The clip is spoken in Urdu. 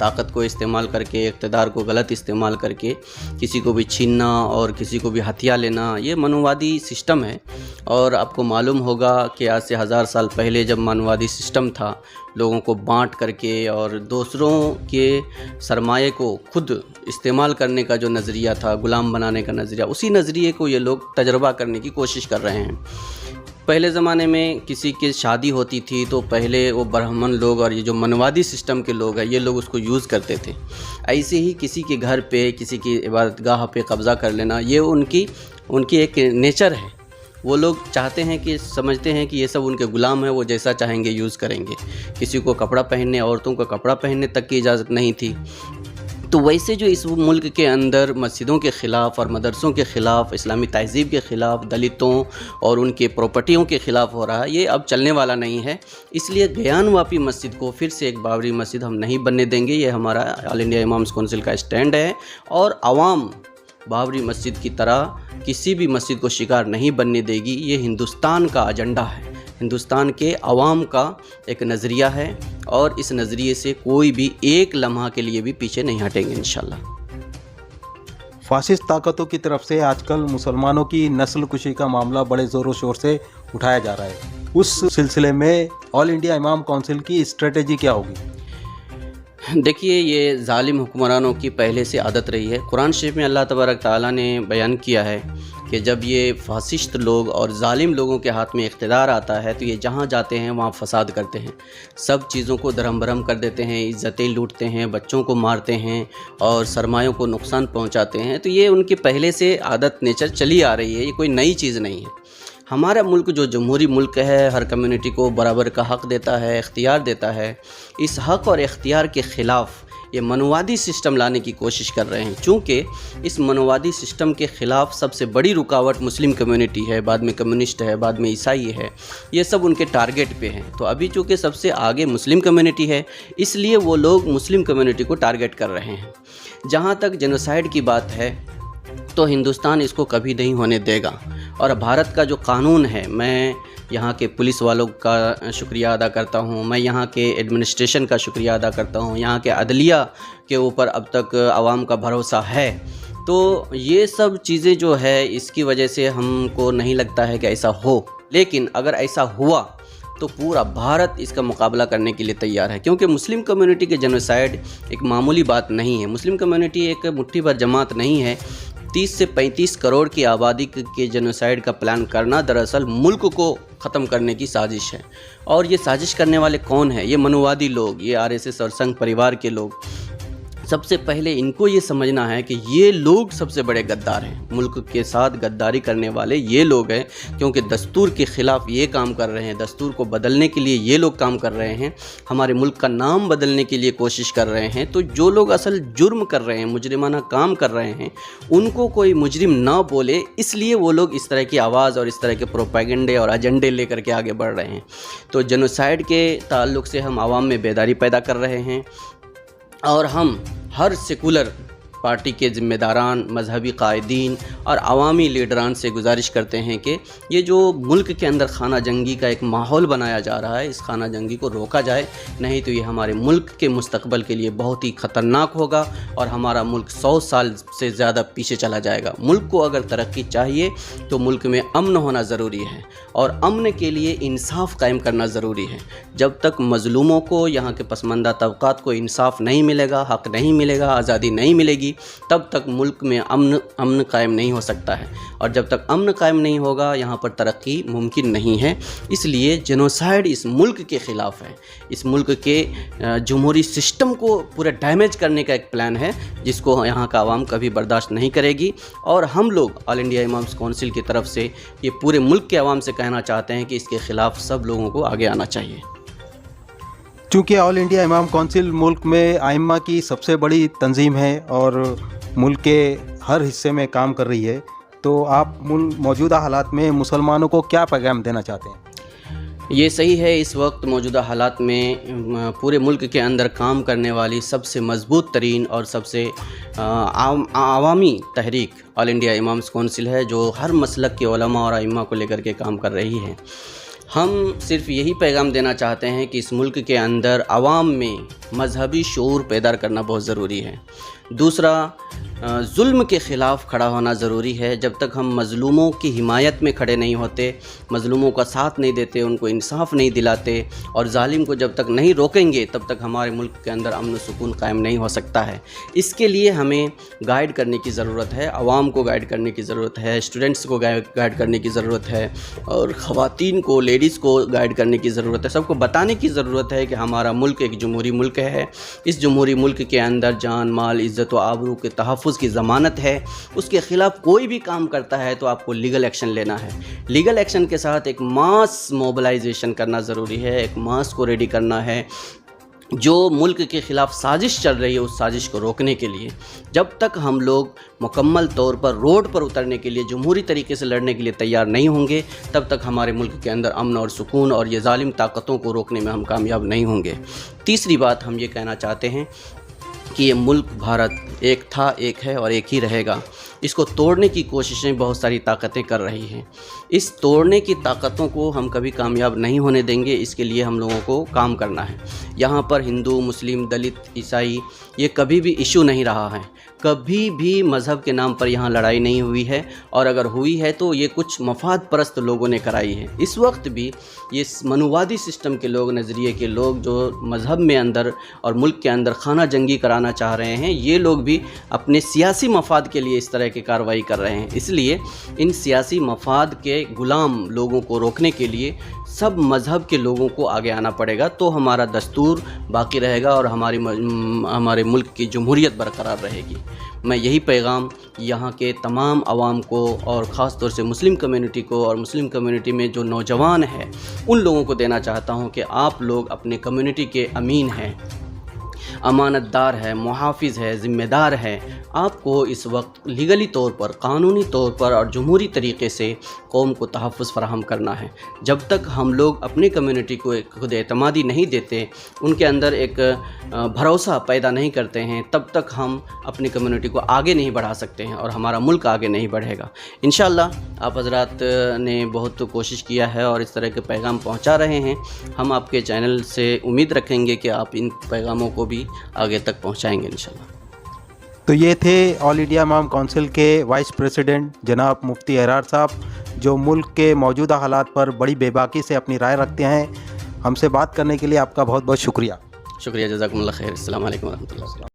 طاقت کو استعمال کر کے، اقتدار کو غلط استعمال کر کے کسی کو بھی چھیننا اور کسی کو بھی ہتھیار لینا، یہ منووادی سسٹم ہے۔ اور آپ کو معلوم ہوگا کہ آج سے 1000 سال پہلے جب منووادی سسٹم تھا، لوگوں کو بانٹ کر کے اور دوسروں کے سرمایے کو خود استعمال کرنے کا جو نظریہ تھا، غلام بنانے کا نظریہ، اسی نظریے کو یہ لوگ تجربہ کرنے کی کوشش کر رہے ہیں۔ پہلے زمانے میں کسی کی شادی ہوتی تھی تو پہلے وہ برہمن لوگ اور یہ جو منووادی سسٹم کے لوگ ہیں یہ لوگ اس کو یوز کرتے تھے۔ ایسے ہی کسی کے گھر پہ، کسی کی عبادت گاہ پہ قبضہ کر لینا، یہ ان کی ایک نیچر ہے۔ وہ لوگ چاہتے ہیں کہ سمجھتے ہیں کہ یہ سب ان کے غلام ہیں، وہ جیسا چاہیں گے یوز کریں گے۔ کسی کو کپڑا پہننے، عورتوں کو کپڑا پہننے تک کی اجازت نہیں تھی۔ تو ویسے جو اس ملک کے اندر مسجدوں کے خلاف اور مدرسوں کے خلاف، اسلامی تہذیب کے خلاف، دلتوں اور ان کے پراپرٹیوں کے خلاف ہو رہا ہے، یہ اب چلنے والا نہیں ہے۔ اس لیے گیان واپی مسجد کو پھر سے ایک بابری مسجد ہم نہیں بننے دیں گے۔ یہ ہمارا آل انڈیا امامز کونسل کا اسٹینڈ ہے، اور عوام بابری مسجد کی طرح کسی بھی مسجد کو شکار نہیں بننے دے گی۔ یہ ہندوستان کا ایجنڈا ہے، ہندوستان کے عوام کا ایک نظریہ ہے، اور اس نظریے سے کوئی بھی ایک لمحہ کے لیے بھی پیچھے نہیں ہٹیں گے انشاءاللہ۔ فاسسٹ طاقتوں کی طرف سے آج کل مسلمانوں کی نسل کشی کا معاملہ بڑے زور و شور سے اٹھایا جا رہا ہے۔ اس سلسلے میں آل انڈیا امام کونسل کی اسٹریٹجی کیا ہوگی؟ دیکھیے، یہ ظالم حکمرانوں کی پہلے سے عادت رہی ہے۔ قرآن شریف میں اللہ تبارک تعالیٰ نے بیان کیا ہے کہ جب یہ فاسسٹ لوگ اور ظالم لوگوں کے ہاتھ میں اقتدار آتا ہے تو یہ جہاں جاتے ہیں وہاں فساد کرتے ہیں، سب چیزوں کو درہم برہم کر دیتے ہیں، عزتیں لوٹتے ہیں، بچوں کو مارتے ہیں اور سرمایوں کو نقصان پہنچاتے ہیں۔ تو یہ ان کی پہلے سے عادت، نیچر چلی آ رہی ہے، یہ کوئی نئی چیز نہیں ہے۔ ہمارا ملک جو جمہوری ملک ہے، ہر کمیونٹی کو برابر کا حق دیتا ہے، اختیار دیتا ہے۔ اس حق اور اختیار کے خلاف یہ منووادی سسٹم لانے کی کوشش کر رہے ہیں، چونکہ اس منووادی سسٹم کے خلاف سب سے بڑی رکاوٹ مسلم کمیونٹی ہے، بعد میں کمیونسٹ ہے، بعد میں عیسائی ہے، یہ سب ان کے ٹارگٹ پہ ہیں۔ تو ابھی چونکہ سب سے آگے مسلم کمیونٹی ہے، اس لیے وہ لوگ مسلم کمیونٹی کو ٹارگٹ کر رہے ہیں۔ جہاں تک جینوسائیڈ کی بات ہے تو ہندوستان اس کو کبھی نہیں ہونے دے گا، اور بھارت کا جو قانون ہے، میں یہاں کے پولیس والوں کا شکریہ ادا کرتا ہوں، میں یہاں کے ایڈمنسٹریشن کا شکریہ ادا کرتا ہوں، یہاں کے عدلیہ کے اوپر اب تک عوام کا بھروسہ ہے۔ تو یہ سب چیزیں جو ہے، اس کی وجہ سے ہم کو نہیں لگتا ہے کہ ایسا ہو، لیکن اگر ایسا ہوا تو پورا بھارت اس کا مقابلہ کرنے کے لیے تیار ہے، کیونکہ مسلم کمیونٹی کے جینوسائیڈ ایک معمولی بات نہیں ہے۔ مسلم کمیونٹی ایک مٹھی بھر جماعت نہیں ہے۔ 30 سے 35 کروڑ کی آبادی کے جینوسائیڈ کا پلان کرنا دراصل ملک کو ختم کرنے کی سازش ہے۔ اور یہ سازش کرنے والے کون ہیں؟ یہ منووادی لوگ، یہ RSS اور سنگھ پریوار کے لوگ۔ سب سے پہلے ان کو یہ سمجھنا ہے کہ یہ لوگ سب سے بڑے غدار ہیں، ملک کے ساتھ غداری کرنے والے یہ لوگ ہیں، کیونکہ دستور کے خلاف یہ کام کر رہے ہیں، دستور کو بدلنے کے لیے یہ لوگ کام کر رہے ہیں، ہمارے ملک کا نام بدلنے کے لیے کوشش کر رہے ہیں۔ تو جو لوگ اصل جرم کر رہے ہیں، مجرمانہ کام کر رہے ہیں، ان کو کوئی مجرم نہ بولے، اس لیے وہ لوگ اس طرح کی آواز اور اس طرح کے پروپیگنڈے اور ایجنڈے لے کر کے آگے بڑھ رہے ہیں۔ تو جینوسائیڈ کے تعلق سے ہم عوام میں بیداری پیدا کر رہے ہیں، اور ہم ہر سیکولر پارٹی کے ذمہ داران، مذہبی قائدین اور عوامی لیڈران سے گزارش کرتے ہیں کہ یہ جو ملک کے اندر خانہ جنگی کا ایک ماحول بنایا جا رہا ہے، اس خانہ جنگی کو روکا جائے، نہیں تو یہ ہمارے ملک کے مستقبل کے لیے بہت ہی خطرناک ہوگا، اور ہمارا ملک 100 سال سے زیادہ پیچھے چلا جائے گا۔ ملک کو اگر ترقی چاہیے تو ملک میں امن ہونا ضروری ہے، اور امن کے لیے انصاف قائم کرنا ضروری ہے۔ جب تک مظلوموں کو، یہاں کے پسماندہ طبقات کو انصاف نہیں ملے گا، حق نہیں ملے گا، آزادی نہیں ملے گی، تب تک ملک میں امن قائم نہیں ہو سکتا ہے، اور جب تک امن قائم نہیں ہوگا یہاں پر ترقی ممکن نہیں ہے۔ اس لیے جینوسائیڈ اس ملک کے خلاف ہے، اس ملک کے جمہوری سسٹم کو پورا ڈیمیج کرنے کا ایک پلان ہے، جس کو یہاں کا عوام کبھی برداشت نہیں کرے گی۔ اور ہم لوگ آل انڈیا امامز کونسل کی طرف سے یہ پورے ملک کے عوام سے کہنا چاہتے ہیں کہ اس کے خلاف سب لوگوں کو آگے آنا چاہیے۔ چونکہ آل انڈیا امام کونسل ملک میں ائمہ کی سب سے بڑی تنظیم ہے اور ملک کے ہر حصے میں کام کر رہی ہے، تو آپ موجودہ حالات میں مسلمانوں کو کیا پیغام دینا چاہتے ہیں؟ یہ صحیح ہے، اس وقت موجودہ حالات میں پورے ملک کے اندر کام کرنے والی سب سے مضبوط ترین اور سب سے عوامی تحریک آل انڈیا امامز کونسل ہے، جو ہر مسلک کے علماء اور ائمہ کو لے کر کے کام کر رہی ہے۔ ہم صرف یہی پیغام دینا چاہتے ہیں کہ اس ملک کے اندر عوام میں مذہبی شعور پیدا کرنا بہت ضروری ہے۔ دوسرا، ظلم کے خلاف کھڑا ہونا ضروری ہے۔ جب تک ہم مظلوموں کی حمایت میں کھڑے نہیں ہوتے، مظلوموں کا ساتھ نہیں دیتے، ان کو انصاف نہیں دلاتے اور ظالم کو جب تک نہیں روکیں گے، تب تک ہمارے ملک کے اندر امن و سکون قائم نہیں ہو سکتا ہے۔ اس کے لیے ہمیں گائیڈ کرنے کی ضرورت ہے، عوام کو گائیڈ کرنے کی ضرورت ہے، اسٹوڈنٹس کو گائیڈ کرنے کی ضرورت ہے، اور خواتین کو، لیڈیز کو گائیڈ کرنے کی ضرورت ہے۔ سب کو بتانے کی ضرورت ہے کہ ہمارا ملک ایک جمہوری ملک ہے۔ اس جمہوری ملک کے اندر جان، مال، عزت و آبرو کے تحفظ کی ضمانت ہے۔ اس کے خلاف کوئی بھی کام کرتا ہے تو آپ کو لیگل ایکشن لینا ہے۔ لیگل ایکشن کے ساتھ ایک ماس موبلائزیشن کرنا ضروری ہے، ایک ماس کو ریڈی کرنا ہے جو ملک کے خلاف سازش چل رہی ہے، اس سازش کو روکنے کے لیے۔ جب تک ہم لوگ مکمل طور پر روڈ پر اترنے کے لیے، جمہوری طریقے سے لڑنے کے لیے تیار نہیں ہوں گے، تب تک ہمارے ملک کے اندر امن اور سکون اور یہ ظالم طاقتوں کو روکنے میں ہم کامیاب نہیں ہوں گے۔ تیسری بات ہم یہ کہنا چاہتے ہیں کہ یہ ملک بھارت ایک تھا، ایک ہے اور ایک ہی رہے گا۔ اس کو توڑنے کی کوششیں بہت ساری طاقتیں کر رہی ہیں۔ اس توڑنے کی طاقتوں کو ہم کبھی کامیاب نہیں ہونے دیں گے۔ اس کے لیے ہم لوگوں کو کام کرنا ہے۔ یہاں پر ہندو، مسلم، دلت، عیسائی یہ کبھی بھی ایشو نہیں رہا ہے۔ کبھی بھی مذہب کے نام پر یہاں لڑائی نہیں ہوئی ہے، اور اگر ہوئی ہے تو یہ کچھ مفاد پرست لوگوں نے کرائی ہے۔ اس وقت بھی یہ منووادی سسٹم کے لوگ، نظریے کے لوگ جو مذہب میں اندر اور ملک کے اندر خانہ جنگی کرانا چاہ رہے ہیں، یہ لوگ بھی اپنے سیاسی مفاد کے لیے اس طرح کی کارروائی کر رہے ہیں۔ اس لیے ان سیاسی مفاد کے غلام لوگوں کو روکنے کے لیے سب مذہب کے لوگوں کو آگے آنا پڑے گا، تو ہمارا دستور باقی رہے گا اور ہمارے ملک کی جمہوریت برقرار رہے گی۔ میں یہی پیغام یہاں کے تمام عوام کو اور خاص طور سے مسلم کمیونٹی کو، اور مسلم کمیونٹی میں جو نوجوان ہیں ان لوگوں کو دینا چاہتا ہوں کہ آپ لوگ اپنے کمیونٹی کے امین ہیں، امانت دار ہے، محافظ ہے، ذمہ دار ہے۔ آپ کو اس وقت لیگلی طور پر، قانونی طور پر اور جمہوری طریقے سے قوم کو تحفظ فراہم کرنا ہے۔ جب تک ہم لوگ اپنی کمیونٹی کو ایک خود اعتمادی نہیں دیتے، ان کے اندر ایک بھروسہ پیدا نہیں کرتے ہیں، تب تک ہم اپنی کمیونٹی کو آگے نہیں بڑھا سکتے ہیں اور ہمارا ملک آگے نہیں بڑھے گا۔ انشاءاللہ آپ حضرات نے بہت کوشش کیا ہے اور اس طرح کے پیغام پہنچا رہے ہیں۔ ہم آپ کے چینل سے امید رکھیں گے کہ آپ ان پیغاموں کو بھی آگے تک پہنچائیں گے انشاءاللہ۔ تو یہ تھے آل انڈیا امام کونسل کے وائس پریزیڈنٹ جناب مفتی احرار صاحب، جو ملک کے موجودہ حالات پر بڑی بے باکی سے اپنی رائے رکھتے ہیں۔ ہم سے بات کرنے کے لیے آپ کا بہت بہت شکریہ۔ شکریہ، جزاکم اللہ خیر۔ السلام علیکم ورحمۃ اللہ۔